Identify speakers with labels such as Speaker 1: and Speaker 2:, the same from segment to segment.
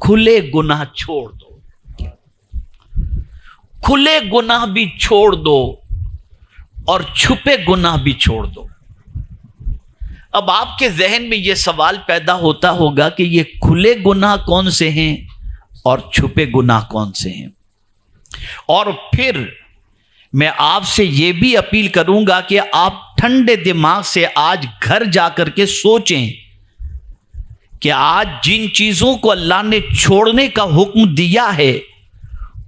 Speaker 1: کھلے گناہ چھوڑ دو، کھلے گناہ بھی چھوڑ دو اور چھپے گناہ بھی چھوڑ دو۔ اب آپ کے ذہن میں یہ سوال پیدا ہوتا ہوگا کہ یہ کھلے گناہ کون سے ہیں اور چھپے گناہ کون سے ہیں؟ اور پھر میں آپ سے یہ بھی اپیل کروں گا کہ آپ ٹھنڈے دماغ سے آج گھر جا کر کے سوچیں کہ آج جن چیزوں کو اللہ نے چھوڑنے کا حکم دیا ہے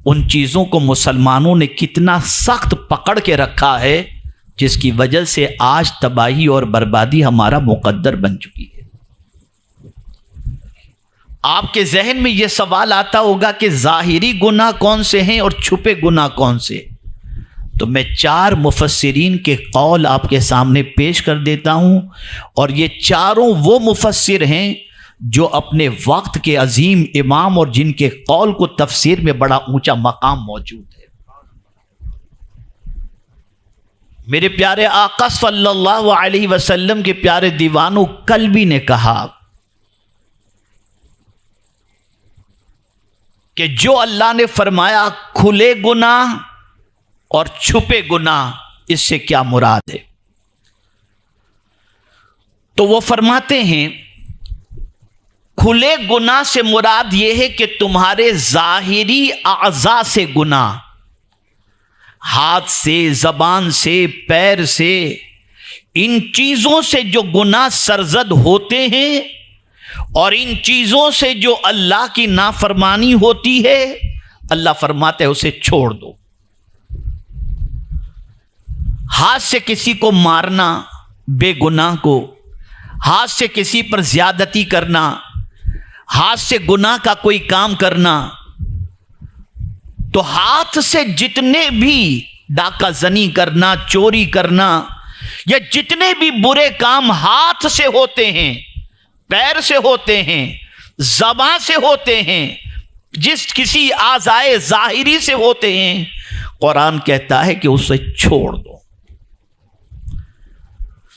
Speaker 1: ان چیزوں کو مسلمانوں نے کتنا سخت پکڑ کے رکھا ہے، جس کی وجہ سے آج تباہی اور بربادی ہمارا مقدر بن چکی ہے۔ آپ کے ذہن میں یہ سوال آتا ہوگا کہ ظاہری گناہ کون سے ہیں اور چھپے گناہ کون سے؟ تو میں 4 مفسرین کے قول آپ کے سامنے پیش کر دیتا ہوں، اور یہ چاروں وہ مفسر ہیں جو اپنے وقت کے عظیم امام اور جن کے قول کو تفسیر میں بڑا اونچا مقام موجود ہے۔ میرے پیارے آقا صلی اللہ علیہ وسلم کے پیارے دیوانوں، کلبی نے کہا کہ جو اللہ نے فرمایا کھلے گناہ اور چھپے گناہ، اس سے کیا مراد ہے؟ تو وہ فرماتے ہیں کھلے گناہ سے مراد یہ ہے کہ تمہارے ظاہری اعضاء سے گناہ، ہاتھ سے، زبان سے، پیر سے، ان چیزوں سے جو گناہ سرزد ہوتے ہیں اور ان چیزوں سے جو اللہ کی نافرمانی ہوتی ہے، اللہ فرماتا ہے اسے چھوڑ دو۔ ہاتھ سے کسی کو مارنا بے گناہ کو، ہاتھ سے کسی پر زیادتی کرنا، ہاتھ سے گناہ کا کوئی کام کرنا، تو ہاتھ سے جتنے بھی ڈاکہ زنی کرنا، چوری کرنا، یا جتنے بھی برے کام ہاتھ سے ہوتے ہیں، پیر سے ہوتے ہیں، زبان سے ہوتے ہیں، جس کسی اعضائے ظاہری سے ہوتے ہیں، قرآن کہتا ہے کہ اسے چھوڑ دو۔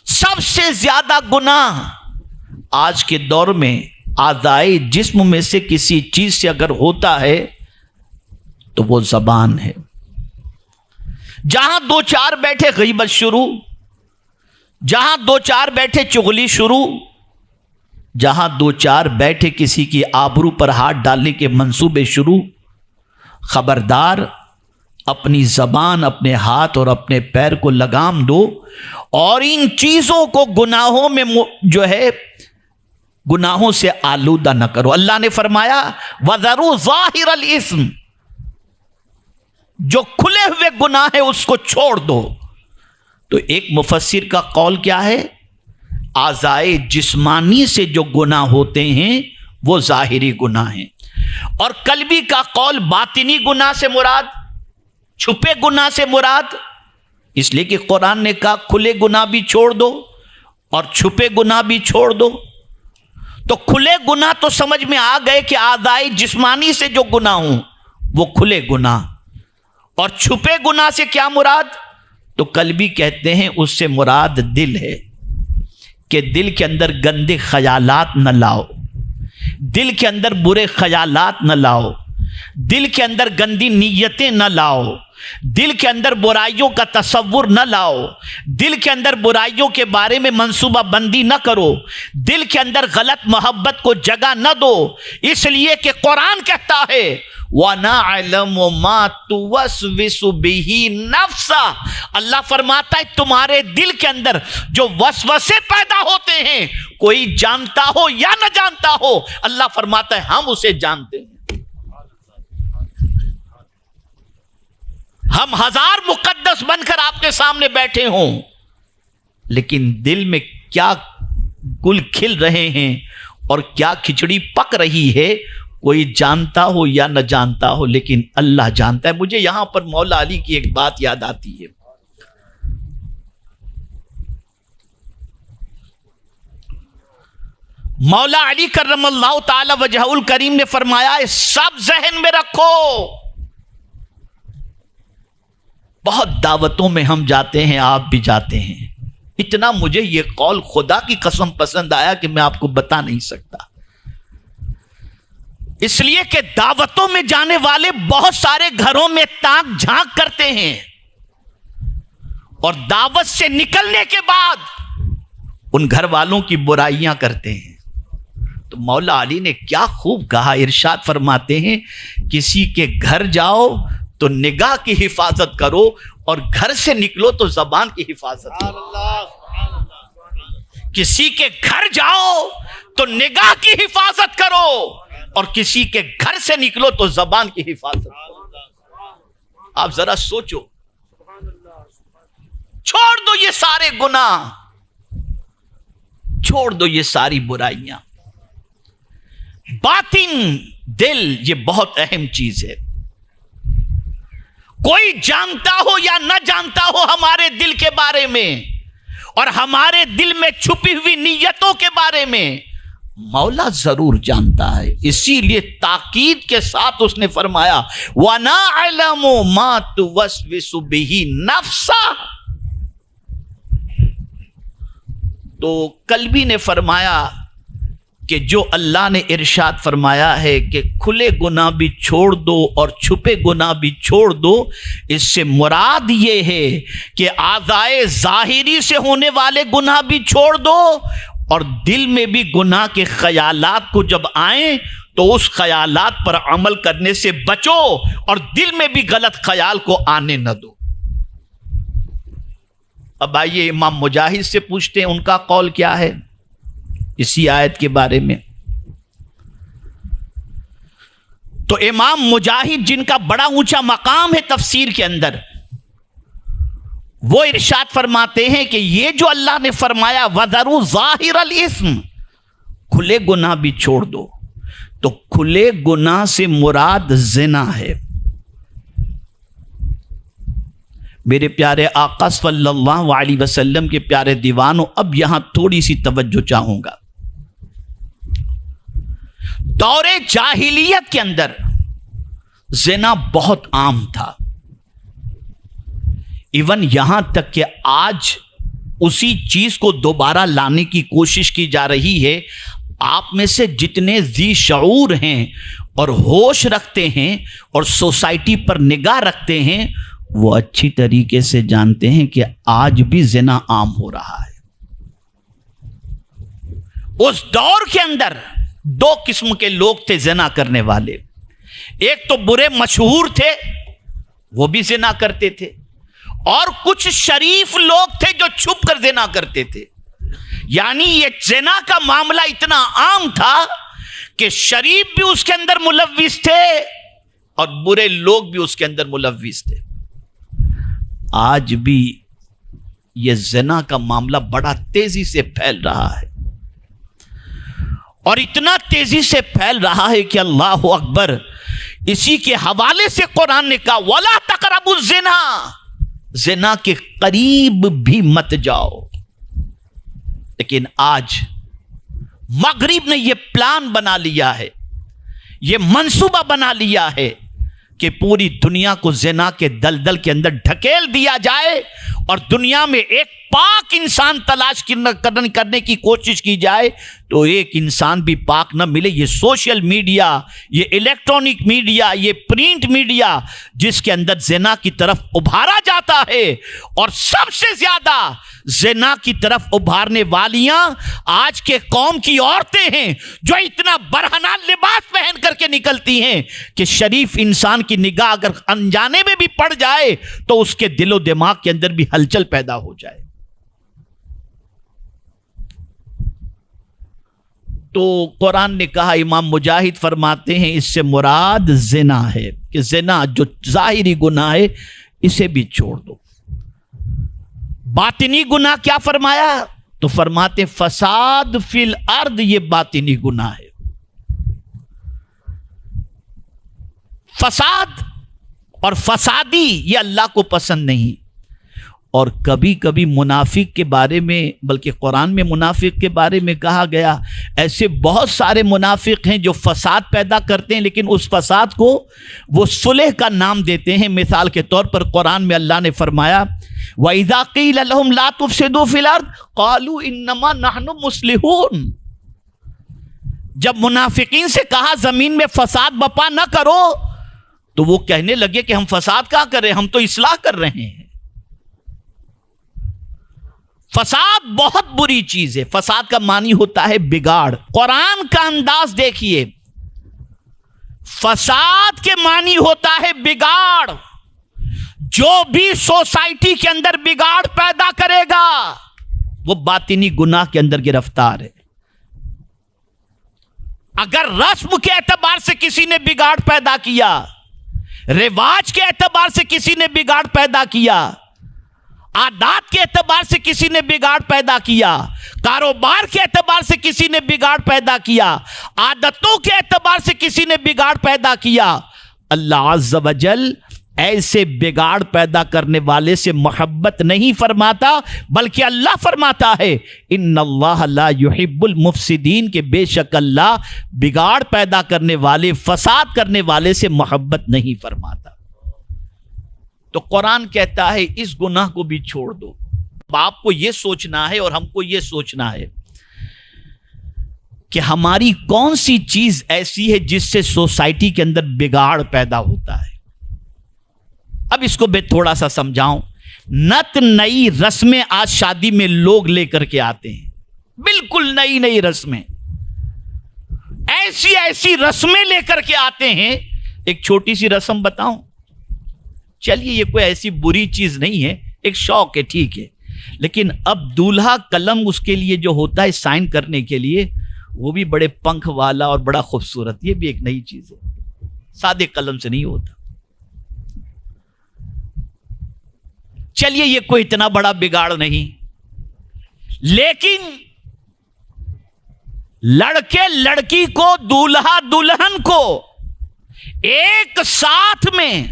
Speaker 1: سب سے زیادہ گناہ آج کے دور میں اعضائے جسم میں سے کسی چیز سے اگر ہوتا ہے تو وہ زبان ہے۔ جہاں 2-4 بیٹھے غیبت شروع، جہاں 2-4 بیٹھے چغلی شروع، جہاں 2-4 بیٹھے کسی کی آبرو پر ہاتھ ڈالنے کے منصوبے شروع۔ خبردار، اپنی زبان، اپنے ہاتھ اور اپنے پیر کو لگام دو، اور ان چیزوں کو گناہوں میں جو ہے گناہوں سے آلودہ نہ کرو۔ اللہ نے فرمایا وَذَرُوا ظَاهِرَ الْإِثْمِ، جو کھلے ہوئے گناہ ہے اس کو چھوڑ دو۔ تو ایک مفسر کا قول کیا ہے؟ اعضائے جسمانی سے جو گناہ ہوتے ہیں وہ ظاہری گناہ ہیں، اور قلبی کا قول باطنی گناہ سے مراد، چھپے گناہ سے مراد، اس لیے کہ قرآن نے کہا کھلے گناہ بھی چھوڑ دو اور چھپے گناہ بھی چھوڑ دو۔ تو کھلے گناہ تو سمجھ میں آ گئے کہ اعضائے جسمانی سے جو گناہ ہوں وہ کھلے گناہ، اور چھپے گناہ سے کیا مراد؟ تو قلبی کہتے ہیں اس سے مراد دل ہے، کہ دل کے اندر گندے خیالات نہ لاؤ، دل کے اندر برے خیالات نہ لاؤ، دل کے اندر گندی نیتیں نہ لاؤ، دل کے اندر برائیوں کا تصور نہ لاؤ، دل کے اندر برائیوں کے بارے میں منصوبہ بندی نہ کرو، دل کے اندر غلط محبت کو جگہ نہ دو، اس لیے کہ قرآن کہتا ہے وَنَعْلَمُ مَا تُوَسْوِسُ بِهِ نَفْسَ، اللہ فرماتا ہے تمہارے دل کے اندر جو وسوسے پیدا ہوتے ہیں، کوئی جانتا ہو یا نہ جانتا ہو، اللہ فرماتا ہے ہم اسے جانتے ہیں۔ ہم 1000 مقدس بن کر آپ کے سامنے بیٹھے ہوں، لیکن دل میں کیا گل کھل رہے ہیں اور کیا کھچڑی پک رہی ہے، کوئی جانتا ہو یا نہ جانتا ہو، لیکن اللہ جانتا ہے۔ مجھے یہاں پر مولا علی کی ایک بات یاد آتی ہے۔ مولا علی کرم اللہ تعالی وجہہ الکریم نے فرمایا سب ذہن میں رکھو، بہت دعوتوں میں ہم جاتے ہیں، آپ بھی جاتے ہیں، اتنا مجھے یہ قول خدا کی قسم پسند آیا کہ میں آپ کو بتا نہیں سکتا۔ اس لیے کہ دعوتوں میں جانے والے بہت سارے گھروں میں تاک جھانک کرتے ہیں اور دعوت سے نکلنے کے بعد ان گھر والوں کی برائیاں کرتے ہیں. تو مولا علی نے کیا خوب کہا، ارشاد فرماتے ہیں کسی کے گھر جاؤ تو نگاہ کی حفاظت کرو اور گھر سے نکلو تو زبان کی حفاظت کرو. کسی کے گھر جاؤ تو نگاہ کی حفاظت کرو اور کسی کے گھر سے نکلو تو زبان کی حفاظت کرو. آپ ذرا سوچو، چھوڑ دو یہ سارے گناہ، چھوڑ دو یہ ساری برائیاں. باطن، دل، یہ بہت اہم چیز ہے. کوئی جانتا ہو یا نہ جانتا ہو ہمارے دل کے بارے میں اور ہمارے دل میں چھپی ہوئی نیتوں کے بارے میں مولا ضرور جانتا ہے. اسی لیے تاکید کے ساتھ اس نے فرمایا وَنَعْلَمُ مَا تُوَسْوِسُ بِهِ نَفْسَهُ. تو قلبی نے فرمایا کہ جو اللہ نے ارشاد فرمایا ہے کہ کھلے گناہ بھی چھوڑ دو اور چھپے گناہ بھی چھوڑ دو، اس سے مراد یہ ہے کہ اعضائے ظاہری سے ہونے والے گناہ بھی چھوڑ دو اور دل میں بھی گناہ کے خیالات کو جب آئیں تو اس خیالات پر عمل کرنے سے بچو اور دل میں بھی غلط خیال کو آنے نہ دو. اب آئیے امام مجاہد سے پوچھتے ہیں ان کا قول کیا ہے اسی آیت کے بارے میں. تو امام مجاہد جن کا بڑا اونچا مقام ہے تفسیر کے اندر، وہ ارشاد فرماتے ہیں کہ یہ جو اللہ نے فرمایا وَذَرُوا ظَاهِرَ الْإِثْمِ، کھلے گناہ بھی چھوڑ دو، تو کھلے گناہ سے مراد زنا ہے. میرے پیارے آقا صلی اللہ علیہ وسلم کے پیارے دیوانوں، اب یہاں تھوڑی سی توجہ چاہوں گا. دور جاہلیت کے اندر زنا بہت عام تھا، ایون یہاں تک کہ آج اسی چیز کو دوبارہ لانے کی کوشش کی جا رہی ہے. آپ میں سے جتنے ذی شعور ہیں اور ہوش رکھتے ہیں اور سوسائٹی پر نگاہ رکھتے ہیں، وہ اچھی طریقے سے جانتے ہیں کہ آج بھی زنا عام ہو رہا ہے. اس دور کے اندر دو قسم کے لوگ تھے زنا کرنے والے. ایک تو برے مشہور تھے، وہ بھی زنا کرتے تھے، اور کچھ شریف لوگ تھے جو چھپ کر زنا کرتے تھے. یعنی یہ زنا کا معاملہ اتنا عام تھا کہ شریف بھی اس کے اندر ملوث تھے اور برے لوگ بھی اس کے اندر ملوث تھے. آج بھی یہ زنا کا معاملہ بڑا تیزی سے پھیل رہا ہے اور اتنا تیزی سے پھیل رہا ہے کہ اللہ اکبر، اسی کے حوالے سے قرآن نے کہا وَلَا تَقْرَبُوا الزِّنَا، زنا کے قریب بھی مت جاؤ. لیکن آج مغرب نے یہ پلان بنا لیا ہے، یہ منصوبہ بنا لیا ہے کہ پوری دنیا کو زنا کے دلدل کے اندر ڈھکیل دیا جائے اور دنیا میں ایک پاک انسان تلاش کرنے کی کوشش کی جائے تو ایک انسان بھی پاک نہ ملے. یہ سوشل میڈیا، یہ الیکٹرانک میڈیا، یہ پرنٹ میڈیا جس کے اندر زنا کی طرف ابھارا جاتا ہے، اور سب سے زیادہ زنا کی طرف ابھارنے والیاں آج کے قوم کی عورتیں ہیں جو اتنا برہنہ لباس پہن کر کے نکلتی ہیں کہ شریف انسان کی نگاہ اگر انجانے میں بھی پڑ جائے تو اس کے دل و دماغ کے اندر بھی ہلچل پیدا ہو جائے. تو قرآن نے کہا، امام مجاہد فرماتے ہیں اس سے مراد زنا ہے، کہ زنا جو ظاہری گناہ ہے اسے بھی چھوڑ دو. باطنی گناہ کیا فرمایا؟ تو فرماتے فساد فی الارض، یہ باطنی گناہ ہے. فساد اور فسادی یہ اللہ کو پسند نہیں. اور کبھی کبھی منافق کے بارے میں، بلکہ قرآن میں منافق کے بارے میں کہا گیا ایسے بہت سارے منافق ہیں جو فساد پیدا کرتے ہیں لیکن اس فساد کو وہ صلح کا نام دیتے ہیں. مثال کے طور پر قرآن میں اللہ نے فرمایا وَإِذَا قِيلَ لَهُمْ لَا تُفْسِدُوا فِي الْأَرْضِ قَالُوا إِنَّمَا نَحْنُ مُصْلِحُونَ. جب منافقین سے کہا زمین میں فساد بپا نہ کرو تو وہ کہنے لگے کہ ہم فساد کہاں کر رہے ہیں، ہم تو اصلاح کر رہے ہیں۔ فساد بہت بری چیز ہے۔ فساد کا معنی ہوتا ہے بگاڑ۔ قرآن کا انداز دیکھیے، فساد کے معنی ہوتا ہے بگاڑ۔ جو بھی سوسائٹی کے اندر بگاڑ پیدا کرے گا وہ باطنی گناہ کے اندر گرفتار ہے۔ اگر رسم کے اعتبار سے کسی نے بگاڑ پیدا کیا، رواج کے اعتبار سے کسی نے بگاڑ پیدا کیا، عادات کے اعتبار سے کسی نے بگاڑ پیدا کیا، کاروبار کے اعتبار سے کسی نے بگاڑ پیدا کیا، عادتوں کے اعتبار سے کسی نے بگاڑ پیدا کیا، اللہ عز و جل ایسے بگاڑ پیدا کرنے والے سے محبت نہیں فرماتا، بلکہ اللہ فرماتا ہے ان اللہ لا یحب المفسدین، کہ بے شک اللہ بگاڑ پیدا کرنے والے، فساد کرنے والے سے محبت نہیں فرماتا۔ تو قرآن کہتا ہے اس گناہ کو بھی چھوڑ دو۔ آپ کو یہ سوچنا ہے اور ہم کو یہ سوچنا ہے کہ ہماری کون سی چیز ایسی ہے جس سے سوسائٹی کے اندر بگاڑ پیدا ہوتا ہے۔ اب اس کو میں تھوڑا سا سمجھاؤں۔ نت نئی رسمیں آج شادی میں لوگ لے کر کے آتے ہیں، بالکل نئی نئی رسمیں، ایسی ایسی رسمیں لے کر کے آتے ہیں۔ ایک چھوٹی سی رسم بتاؤں، چلیے یہ کوئی ایسی بری چیز نہیں ہے، ایک شوق ہے، ٹھیک ہے، لیکن اب دولہا قلم اس کے لیے جو ہوتا ہے سائن کرنے کے لیے، وہ بھی بڑے پنکھ والا اور بڑا خوبصورت، یہ بھی ایک نئی چیز ہے، سادے قلم سے نہیں ہوتا۔ چلیے یہ کوئی اتنا بڑا بگاڑ نہیں، لیکن لڑکے لڑکی کو، دولہا دلہن کو ایک ساتھ میں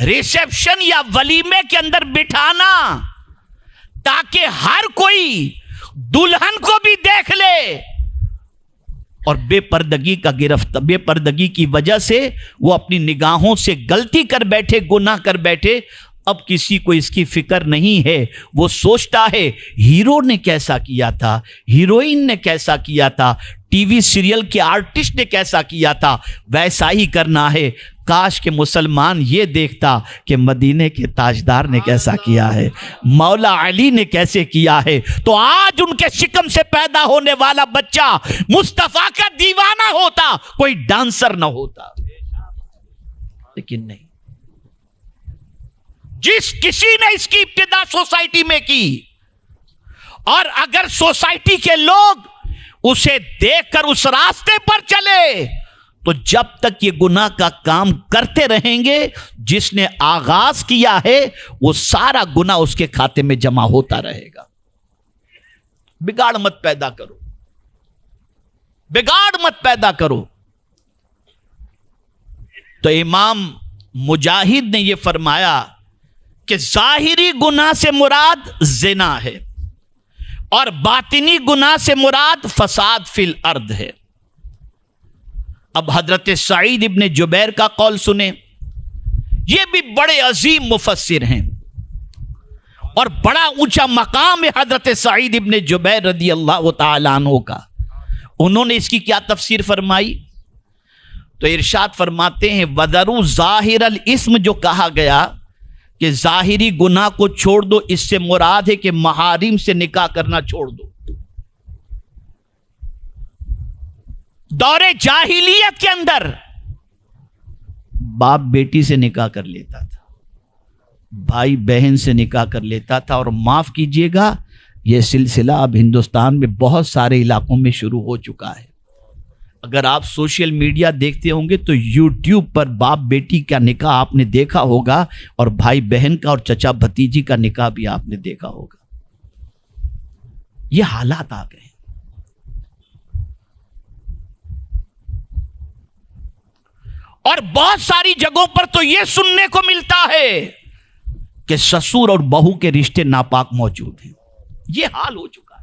Speaker 1: ریسیپشن یا ولیمے کے اندر بٹھانا تاکہ ہر کوئی دلہن کو بھی دیکھ لے، اور بے پردگی کی وجہ سے وہ اپنی نگاہوں سے غلطی کر بیٹھے، گناہ کر بیٹھے۔ اب کسی کو اس کی فکر نہیں ہے، وہ سوچتا ہے ہیرو نے کیسا کیا تھا، ہیروئن نے کیسا کیا تھا، ٹی وی سیریل کے آرٹسٹ نے کیسا کیا تھا، ویسا ہی کرنا ہے۔ کاش کہ مسلمان یہ دیکھتا کہ مدینے کے تاجدار نے کیسا کیا ہے، مولا علی نے کیسے کیا ہے، تو آج ان کے شکم سے پیدا ہونے والا بچہ مصطفیٰ کا دیوانہ ہوتا، کوئی ڈانسر نہ ہوتا۔ لیکن نہیں، جس کسی نے اس کی ابتدا سوسائٹی میں کی، اور اگر سوسائٹی کے لوگ اسے دیکھ کر اس راستے پر چلے تو جب تک یہ گناہ کا کام کرتے رہیں گے، جس نے آغاز کیا ہے وہ سارا گناہ اس کے کھاتے میں جمع ہوتا رہے گا۔ بگاڑ مت پیدا کرو، بگاڑ مت پیدا کرو۔ تو امام مجاہد نے یہ فرمایا کہ ظاہری گناہ سے مراد زنا ہے، اور باطنی گناہ سے مراد فساد فی الارض ہے۔ اب حضرت سعید ابن جبیر کا قول سنیں، یہ بھی بڑے عظیم مفسر ہیں اور بڑا اونچا مقام ہے حضرت سعید ابن جبیر رضی اللہ تعالیٰ عنہ کا۔ انہوں نے اس کی کیا تفسیر فرمائی؟ تو ارشاد فرماتے ہیں وَذَرُوا ظَاهِرَ الْإِسْمِ، جو کہا گیا کہ ظاہری گناہ کو چھوڑ دو، اس سے مراد ہے کہ محارم سے نکاح کرنا چھوڑ دو۔ دور جاہلیت کے اندر باپ بیٹی سے نکاح کر لیتا تھا، بھائی بہن سے نکاح کر لیتا تھا، اور معاف کیجئے گا یہ سلسلہ اب ہندوستان میں بہت سارے علاقوں میں شروع ہو چکا ہے۔ اگر آپ سوشل میڈیا دیکھتے ہوں گے تو یوٹیوب پر باپ بیٹی کا نکاح آپ نے دیکھا ہوگا، اور بھائی بہن کا اور چچا بھتیجی کا نکاح بھی آپ نے دیکھا ہوگا۔ یہ حالات آ گئے۔ اور بہت ساری جگہوں پر تو یہ سننے کو ملتا ہے کہ سسر اور بہو کے رشتے ناپاک موجود ہیں۔ یہ حال ہو چکا ہے۔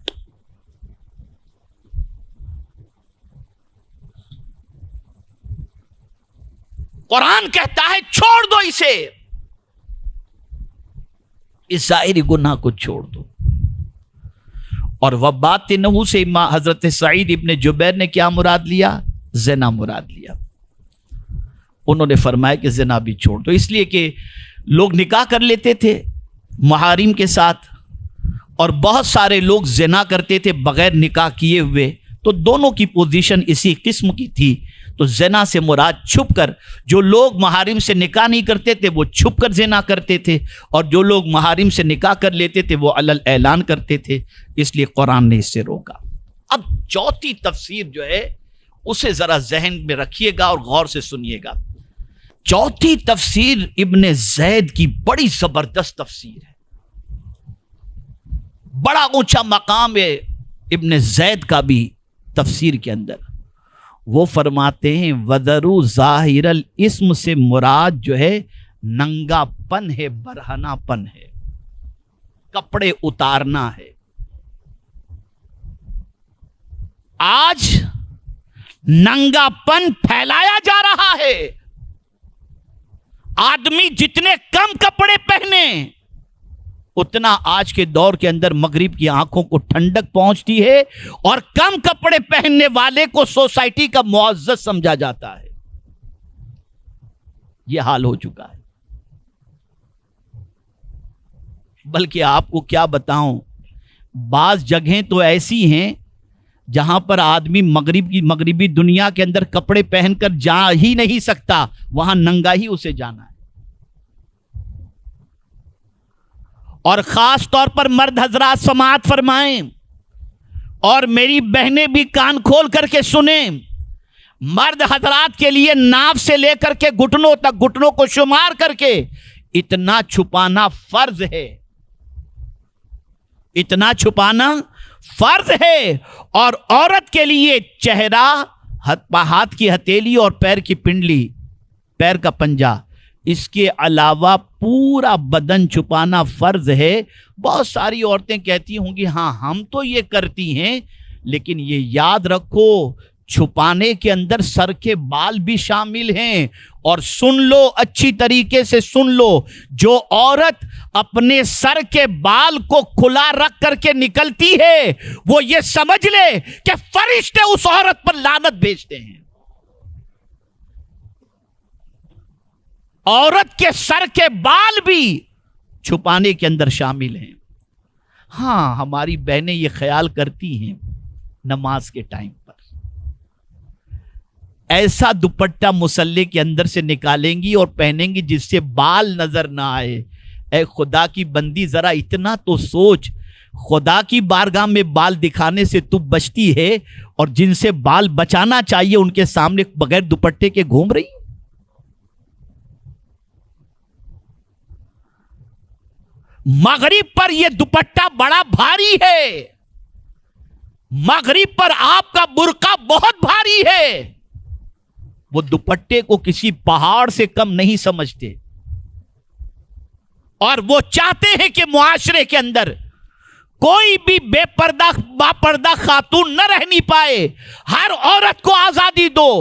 Speaker 1: قرآن کہتا ہے چھوڑ دو اسے، اس ظاہری گناہ کو چھوڑ دو۔ اور وباطنہ سے حضرت سعید ابن جبیر نے کیا مراد لیا؟ زنا مراد لیا. انہوں نے فرمایا کہ زنا بھی چھوڑ دو، اس لیے کہ لوگ نکاح کر لیتے تھے محارم کے ساتھ، اور بہت سارے لوگ زنا کرتے تھے بغیر نکاح کیے ہوئے، تو دونوں کی پوزیشن اسی قسم کی تھی. تو زنا سے مراد چھپ کر، جو لوگ محارم سے نکاح نہیں کرتے تھے وہ چھپ کر زنا کرتے تھے، اور جو لوگ محارم سے نکاح کر لیتے تھے وہ علل اعلان کرتے تھے، اس لیے قرآن نے اس سے روکا. اب چوتھی تفسیر جو ہے اسے ذرا ذہن میں رکھیے گا اور غور سے سنیے گا. چوتھی تفسیر ابن زید کی بڑی زبردست تفسیر ہے، بڑا اونچا مقام ہے ابن زید کا بھی تفسیر کے اندر. وہ فرماتے ہیں وَذَرُوا ظاہر الاسم سے مراد جو ہے ننگا پن ہے، برہنہ پن ہے، کپڑے اتارنا ہے. آج ننگا پن پھیلایا جا رہا ہے. آدمی جتنے کم کپڑے پہنے اتنا آج کے دور کے اندر مغرب کی آنکھوں کو ٹھنڈک پہنچتی ہے، اور کم کپڑے پہننے والے کو سوسائٹی کا معزز سمجھا جاتا ہے. یہ حال ہو چکا ہے. بلکہ آپ کو کیا بتاؤں، بعض جگہیں تو ایسی ہیں جہاں پر آدمی مغربی دنیا کے اندر کپڑے پہن کر جا ہی نہیں سکتا، وہاں ننگا ہی اسے جانا ہے. اور خاص طور پر مرد حضرات سماعت فرمائیں، اور میری بہنیں بھی کان کھول کر کے سنیں. مرد حضرات کے لیے ناف سے لے کر کے گھٹنوں تک، گھٹنوں کو شمار کر کے اتنا چھپانا فرض ہے، اتنا چھپانا فرض ہے. اور عورت کے لیے چہرہ، ہاتھ کی ہتھیلی اور پیر کی پنڈلی، پیر کا پنجہ، اس کے علاوہ پورا بدن چھپانا فرض ہے. بہت ساری عورتیں کہتی ہوں گی ہاں ہم تو یہ کرتی ہیں، لیکن یہ یاد رکھو چھپانے کے اندر سر کے بال بھی شامل ہیں. اور سن لو، اچھی طریقے سے سن لو، جو عورت اپنے سر کے بال کو کھلا رکھ کر کے نکلتی ہے وہ یہ سمجھ لے کہ فرشتے اس عورت پر لعنت بھیجتے ہیں. عورت کے سر کے بال بھی چھپانے کے اندر شامل ہیں. ہاں ہماری بہنیں یہ خیال کرتی ہیں نماز کے ٹائم پر ایسا دوپٹہ مصلی کے اندر سے نکالیں گی اور پہنیں گی جس سے بال نظر نہ آئے. اے خدا کی بندی ذرا اتنا تو سوچ، خدا کی بارگاہ میں بال دکھانے سے تو بچتی ہے، اور جن سے بال بچانا چاہیے ان کے سامنے بغیر دوپٹے کے گھوم رہی. مغرب پر یہ دوپٹہ بڑا بھاری ہے، مغرب پر آپ کا برقع بہت بھاری ہے. وہ دوپٹے کو کسی پہاڑ سے کم نہیں سمجھتے، اور وہ چاہتے ہیں کہ معاشرے کے اندر کوئی بھی بے پردہ با پردہ خاتون نہ رہنی پائے، ہر عورت کو آزادی دو.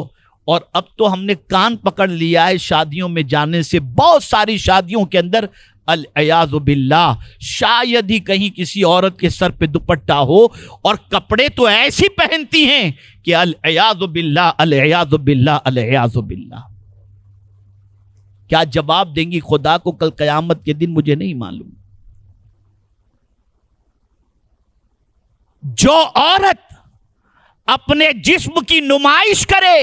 Speaker 1: اور اب تو ہم نے کان پکڑ لیا ہے شادیوں میں جانے سے. بہت ساری شادیوں کے اندر العیاذ باللہ شاید ہی کہیں کسی عورت کے سر پہ دوپٹہ ہو، اور کپڑے تو ایسی پہنتی ہیں کہ العیاذ باللہ العیاذ باللہ العیاذ باللہ. کیا جواب دیں گی خدا کو کل قیامت کے دن مجھے نہیں معلوم. جو عورت اپنے جسم کی نمائش کرے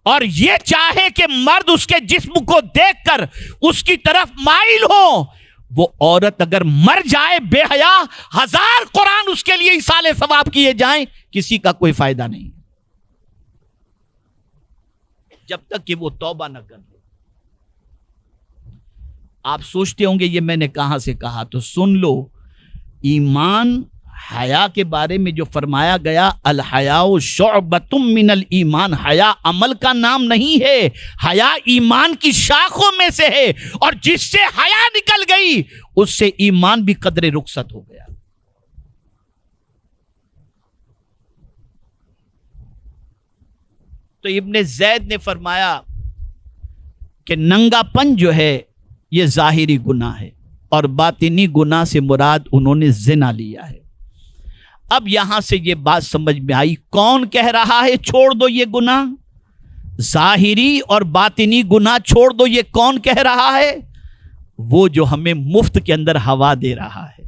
Speaker 1: اور یہ چاہے کہ مرد اس کے جسم کو دیکھ کر اس کی طرف مائل ہو، وہ عورت اگر مر جائے بے حیا، 1000 قرآن اس کے لیے ایصال ثواب کیے جائیں، کسی کا کوئی فائدہ نہیں جب تک کہ وہ توبہ نہ کر لے. آپ سوچتے ہوں گے یہ میں نے کہاں سے کہا، تو سن لو. ایمان حیا کے بارے میں جو فرمایا گیا، الحیاء شعبۃ من الایمان، حیا عمل کا نام نہیں ہے، حیا ایمان کی شاخوں میں سے ہے، اور جس سے حیا نکل گئی اس سے ایمان بھی قدر رخصت ہو گیا. تو ابن زید نے فرمایا کہ ننگا پن جو ہے یہ ظاہری گناہ ہے، اور باطنی گناہ سے مراد انہوں نے زنا لیا ہے. اب یہاں سے یہ بات سمجھ میں آئی، کون کہہ رہا ہے چھوڑ دو یہ گناہ؟ ظاہری اور باطنی گناہ چھوڑ دو، یہ کون کہہ رہا ہے؟ وہ جو ہمیں مفت کے اندر ہوا دے رہا ہے،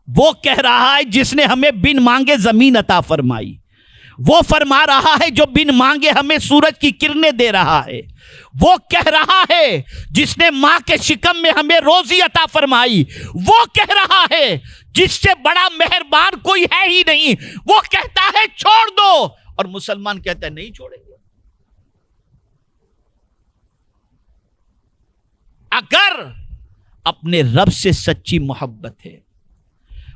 Speaker 1: وہ کہہ رہا ہے جس نے ہمیں بن مانگے زمین عطا فرمائی، وہ فرما رہا ہے جو بن مانگے ہمیں سورج کی کرنیں دے رہا ہے، وہ کہہ رہا ہے جس نے ماں کے شکم میں ہمیں روزی عطا فرمائی، وہ کہہ رہا ہے جس سے بڑا مہربان کوئی ہے ہی نہیں، وہ کہتا ہے چھوڑ دو، اور مسلمان کہتا ہے نہیں چھوڑیں گے۔ اگر اپنے رب سے سچی محبت ہے،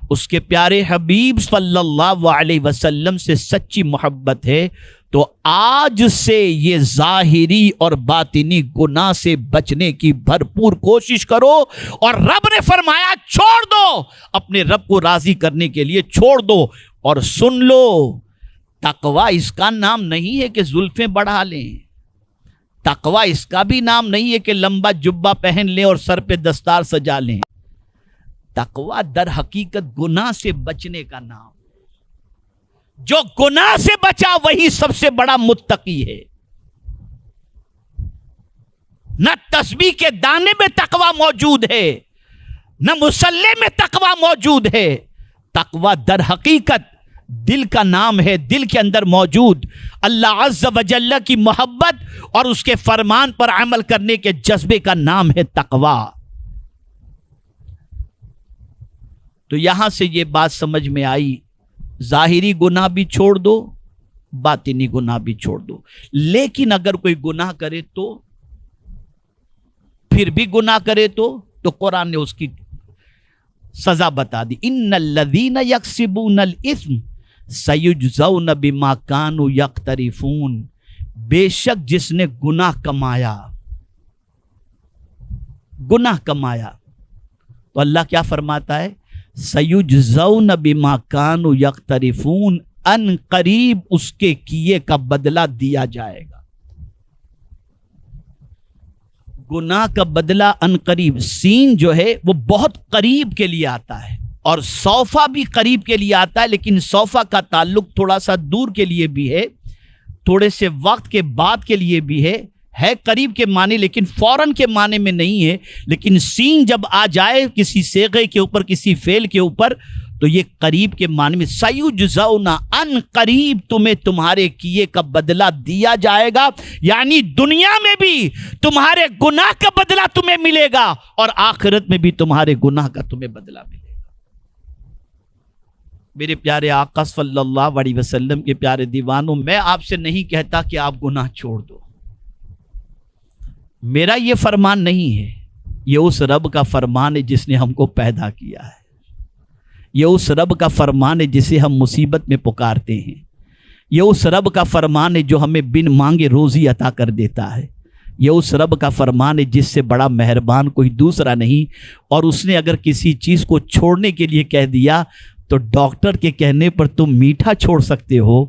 Speaker 1: اس کے پیارے حبیب صلی اللہ علیہ وسلم سے سچی محبت ہے، تو آج سے یہ ظاہری اور باطنی گناہ سے بچنے کی بھرپور کوشش کرو، اور رب نے فرمایا چھوڑ دو، اپنے رب کو راضی کرنے کے لیے چھوڑ دو۔ اور سن لو، تقویٰ اس کا نام نہیں ہے کہ زلفیں بڑھا لیں، تقویٰ اس کا بھی نام نہیں ہے کہ لمبا جبہ پہن لیں اور سر پہ دستار سجا لیں۔ تقویٰ در حقیقت گناہ سے بچنے کا نام، جو گناہ سے بچا وہی سب سے بڑا متقی ہے۔ نہ تسبیح کے دانے میں تقویٰ موجود ہے، نہ مصلی میں تقویٰ موجود ہے۔ تقویٰ در حقیقت دل کا نام ہے، دل کے اندر موجود اللہ عز و جل کی محبت اور اس کے فرمان پر عمل کرنے کے جذبے کا نام ہے تقویٰ۔ تو یہاں سے یہ بات سمجھ میں آئی، ظاہری گناہ بھی چھوڑ دو، باطنی گناہ بھی چھوڑ دو۔ لیکن اگر کوئی گناہ کرے تو، پھر بھی گناہ کرے تو قرآن نے اس کی سزا بتا دی، ان الذین یکسبون الاثم سیجزون بما کانوا یقترفون، بے شک جس نے گناہ کمایا تو اللہ کیا فرماتا ہے؟ سیجزون بما کانوا یقترفون، ان قریب اس کے کیے کا بدلہ دیا جائے گا۔ گناہ کا بدلہ ان قریب، سین جو ہے وہ بہت قریب کے لیے آتا ہے، اور سوفا بھی قریب کے لیے آتا ہے، لیکن سوفا کا تعلق تھوڑا سا دور کے لیے بھی ہے، تھوڑے سے وقت کے بعد کے لیے بھی ہے قریب کے معنی لیکن فوراً کے معنی میں نہیں ہے۔ لیکن سین جب آ جائے کسی صیغے کے اوپر، کسی فعل کے اوپر، تو یہ قریب کے معنی میں، سیجزون، ان قریب تمہیں تمہارے کیے کا بدلہ دیا جائے گا، یعنی دنیا میں بھی تمہارے گناہ کا بدلہ تمہیں ملے گا، اور آخرت میں بھی تمہارے گناہ کا تمہیں بدلہ ملے گا۔ میرے پیارے آقا صلی اللہ علیہ وسلم کے پیارے دیوانوں، میں آپ سے نہیں کہتا کہ آپ گناہ چھوڑ دو، میرا یہ فرمان نہیں ہے، یہ اس رب کا فرمان ہے جس نے ہم کو پیدا کیا ہے، یہ اس رب کا فرمان ہے جسے ہم مصیبت میں پکارتے ہیں، یہ اس رب کا فرمان ہے جو ہمیں بن مانگے روزی عطا کر دیتا ہے، یہ اس رب کا فرمان ہے جس سے بڑا مہربان کوئی دوسرا نہیں۔ اور اس نے اگر کسی چیز کو چھوڑنے کے لیے کہہ دیا تو ڈاکٹر کے کہنے پر تم میٹھا چھوڑ سکتے ہو،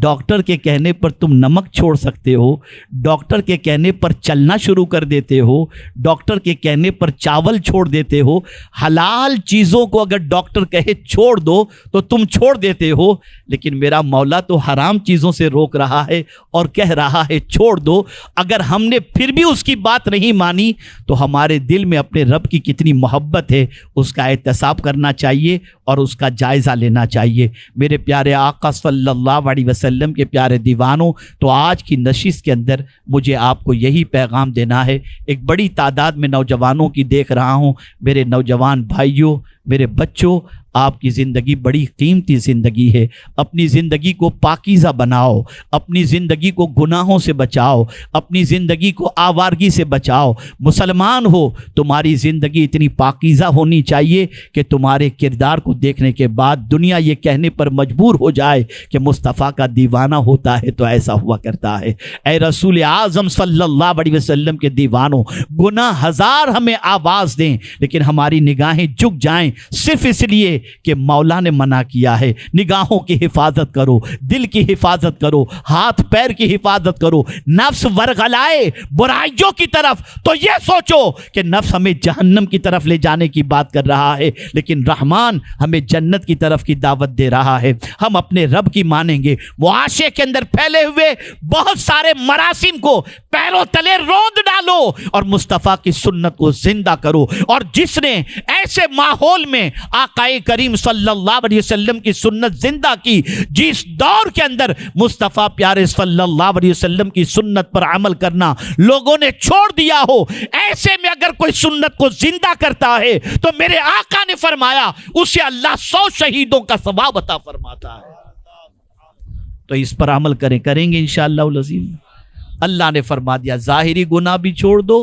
Speaker 1: ڈاکٹر کے کہنے پر تم نمک چھوڑ سکتے ہو، ڈاکٹر کے کہنے پر چلنا شروع کر دیتے ہو، ڈاکٹر کے کہنے پر چاول چھوڑ دیتے ہو۔ حلال چیزوں کو اگر ڈاکٹر کہے چھوڑ دو تو تم چھوڑ دیتے ہو، لیکن میرا مولا تو حرام چیزوں سے روک رہا ہے اور کہہ رہا ہے چھوڑ دو۔ اگر ہم نے پھر بھی اس کی بات نہیں مانی تو ہمارے دل میں اپنے رب کی کتنی محبت ہے، اس کا احتساب کرنا چاہیے اور اس کا جائزہ لینا چاہیے۔ میرے پیارے آقا صلی اللہ علیہ وسلم کے پیارے دیوانوں، تو آج کی نشست کے اندر مجھے آپ کو یہی پیغام دینا ہے۔ ایک بڑی تعداد میں نوجوانوں کی دیکھ رہا ہوں، میرے نوجوان بھائیوں، میرے بچوں، آپ کی زندگی بڑی قیمتی زندگی ہے، اپنی زندگی کو پاکیزہ بناؤ، اپنی زندگی کو گناہوں سے بچاؤ، اپنی زندگی کو آوارگی سے بچاؤ۔ مسلمان ہو، تمہاری زندگی اتنی پاکیزہ ہونی چاہیے کہ تمہارے کردار کو دیکھنے کے بعد دنیا یہ کہنے پر مجبور ہو جائے کہ مصطفیٰ کا دیوانہ ہوتا ہے تو ایسا ہوا کرتا ہے۔ اے رسول اعظم صلی اللہ علیہ وسلم کے دیوانوں، گناہ ہزار ہمیں آواز دیں لیکن ہماری نگاہیں جھک جائیں صرف اس لیے کہ مولا نے منع کیا ہے۔ نگاہوں کی حفاظت کرو، دل کی حفاظت کرو، ہاتھ پیر کی حفاظت کرو۔ نفس ورغلائے برائیوں کی طرف تو یہ سوچو کہ نفس ہمیں جہنم کی طرف لے جانے کی بات کر رہا ہے، لیکن رحمان ہمیں جنت کی طرف کی دعوت دے رہا ہے۔ ہم اپنے رب کی مانیں گے، معاشرے کے اندر پھیلے ہوئے بہت سارے مراسم کو پیروں تلے روند ڈالو اور مصطفیٰ کی سنت کو زندہ کرو۔ اور جس نے ایسے ماحول میں آقا کریم صلی اللہ علیہ وسلم کی سنت زندہ کی، جس دور کے اندر مصطفیٰ پیارے صلی اللہ علیہ وسلم کی سنت پر عمل کرنا لوگوں نے چھوڑ دیا ہو، ایسے میں اگر کوئی سنت کو زندہ کرتا ہے تو میرے آقا نے فرمایا اسے اللہ 100 شہیدوں کا ثواب عطا فرماتا ہے۔ تو اس پر عمل کریں گے انشاءاللہ العظیم۔ اللہ نے فرما دیا ظاہری گناہ بھی چھوڑ دو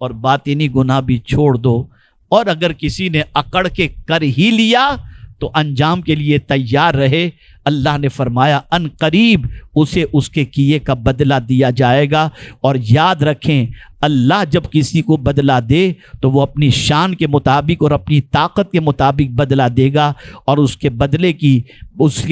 Speaker 1: اور باطنی گناہ بھی چھوڑ دو، اور اگر کسی نے اکڑ کے کر ہی لیا تو انجام کے لیے تیار رہے۔ اللہ نے فرمایا ان قریب اسے اس کے کیے کا بدلہ دیا جائے گا۔ اور یاد رکھیں اللہ جب کسی کو بدلہ دے تو وہ اپنی شان کے مطابق اور اپنی طاقت کے مطابق بدلہ دے گا، اور اس کے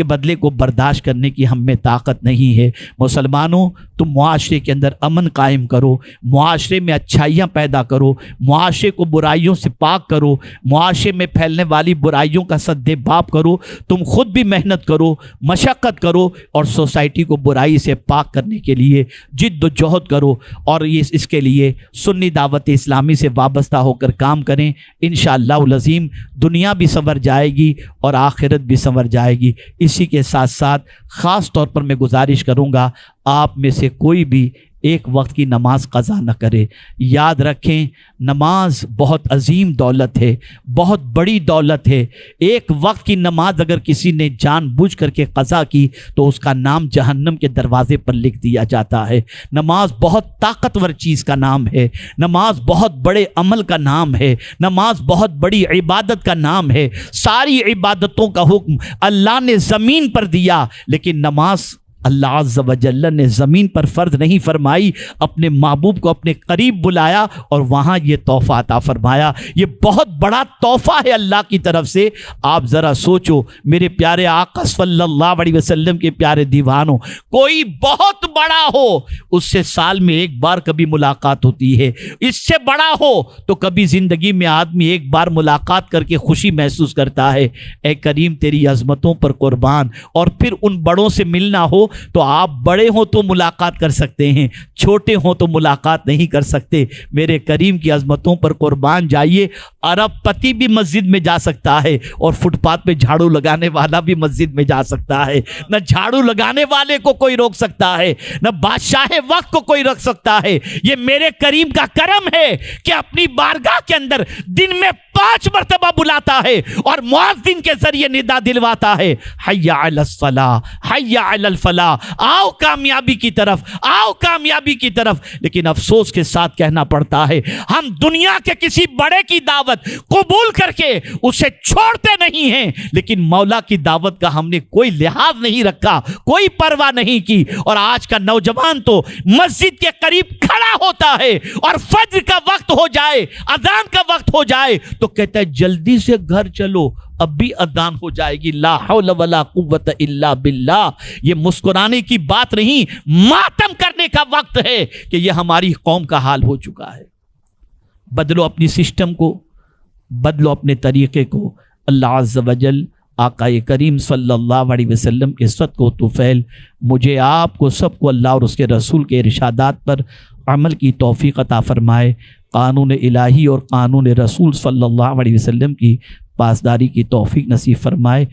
Speaker 1: بدلے کو برداشت کرنے کی ہم میں طاقت نہیں ہے۔ مسلمانوں، تم معاشرے کے اندر امن قائم کرو، معاشرے میں اچھائیاں پیدا کرو، معاشرے کو برائیوں سے پاک کرو، معاشرے میں پھیلنے والی برائیوں کا سد باب کرو، تم خود بھی محنت کرو، مشقت کرو، اور سوسائٹی کو برائی سے پاک کرنے کے لیے جد و جہد کرو، اور اس کے لیے سنی دعوت اسلامی سے وابستہ ہو کر کام کریں۔ انشاءاللہ العظیم دنیا بھی سنور جائے گی اور آخرت بھی سنور جائے گی۔ اسی کے ساتھ ساتھ خاص طور پر میں گزارش کروں گا آپ میں سے کوئی بھی ایک وقت کی نماز قضا نہ کرے۔ یاد رکھیں نماز بہت عظیم دولت ہے، بہت بڑی دولت ہے۔ ایک وقت کی نماز اگر کسی نے جان بوجھ کر کے قضا کی تو اس کا نام جہنم کے دروازے پر لکھ دیا جاتا ہے۔ نماز بہت طاقتور چیز کا نام ہے، نماز بہت بڑے عمل کا نام ہے، نماز بہت بڑی عبادت کا نام ہے۔ ساری عبادتوں کا حکم اللہ نے زمین پر دیا، لیکن نماز اللہ عز و جل نے زمین پر فرض نہیں فرمائی، اپنے محبوب کو اپنے قریب بلایا اور وہاں یہ تحفہ عطا فرمایا۔ یہ بہت بڑا تحفہ ہے اللہ کی طرف سے۔ آپ ذرا سوچو میرے پیارے آقا صلی اللہ علیہ وسلم کے پیارے دیوانوں، کوئی بہت بڑا ہو اس سے سال میں ایک بار کبھی ملاقات ہوتی ہے، اس سے بڑا ہو تو کبھی زندگی میں آدمی ایک بار ملاقات کر کے خوشی محسوس کرتا ہے۔ اے کریم تیری عظمتوں پر قربان۔ اور پھر ان بڑوں سے ملنا ہو تو آپ بڑے ہوں تو ملاقات کر سکتے ہیں، چھوٹے ہوں تو ملاقات نہیں کر سکتے۔ میرے کریم کی عظمتوں پر قربان جائیے۔ ارب پتی بھی مسجد میں جا سکتا ہے اور فٹ پاتھ پہ جھاڑو لگانے والا بھی مسجد میں جا سکتا ہے۔ نہ جھاڑو لگانے والے کو کوئی روک سکتا ہے، نہ بادشاہ وقت کو کوئی رکھ سکتا ہے۔ یہ میرے کریم کا کرم ہے کہ اپنی بارگاہ کے اندر دن میں 5 مرتبہ بلاتا ہے اور مؤذن کے ذریعے ندا دلواتا ہے، حی علی الصلاۃ، حی علی الفلاح، آؤ کامیابی کی طرف، آؤ کامیابی کی طرف۔ لیکن افسوس کے ساتھ کہنا پڑتا ہے ہم دنیا کے کسی بڑے کی دعوت قبول کر کے اسے چھوڑتے نہیں ہیں، لیکن مولا کی دعوت کا ہم نے کوئی لحاظ نہیں رکھا، کوئی پرواہ نہیں کی۔ اور آج کا نوجوان تو مسجد کے قریب کھڑا ہوتا ہے اور فجر کا وقت ہو جائے، اذان کا وقت ہو جائے تو کہتا ہے جلدی سے گھر چلو، اب بھی اذان ہو جائے گی۔ لا حول ولا قوت الا باللہ۔ یہ مسکرانے کی بات نہیں، ماتم کرنے کا وقت ہے کہ یہ ہماری قوم کا حال ہو چکا ہے۔ بدلو اپنی سسٹم کو، بدلو اپنے طریقے کو۔ اللہ عز و جل آقا کریم صلی اللہ علیہ وسلم کے صدق و طفیل مجھے آپ کو سب کو اللہ اور اس کے رسول کے ارشادات پر عمل کی توفیق عطا فرمائے۔ قانون الہی اور قانون رسول صلی اللہ علیہ وسلم کی پاسداری کی توفیق نصیب فرمائے۔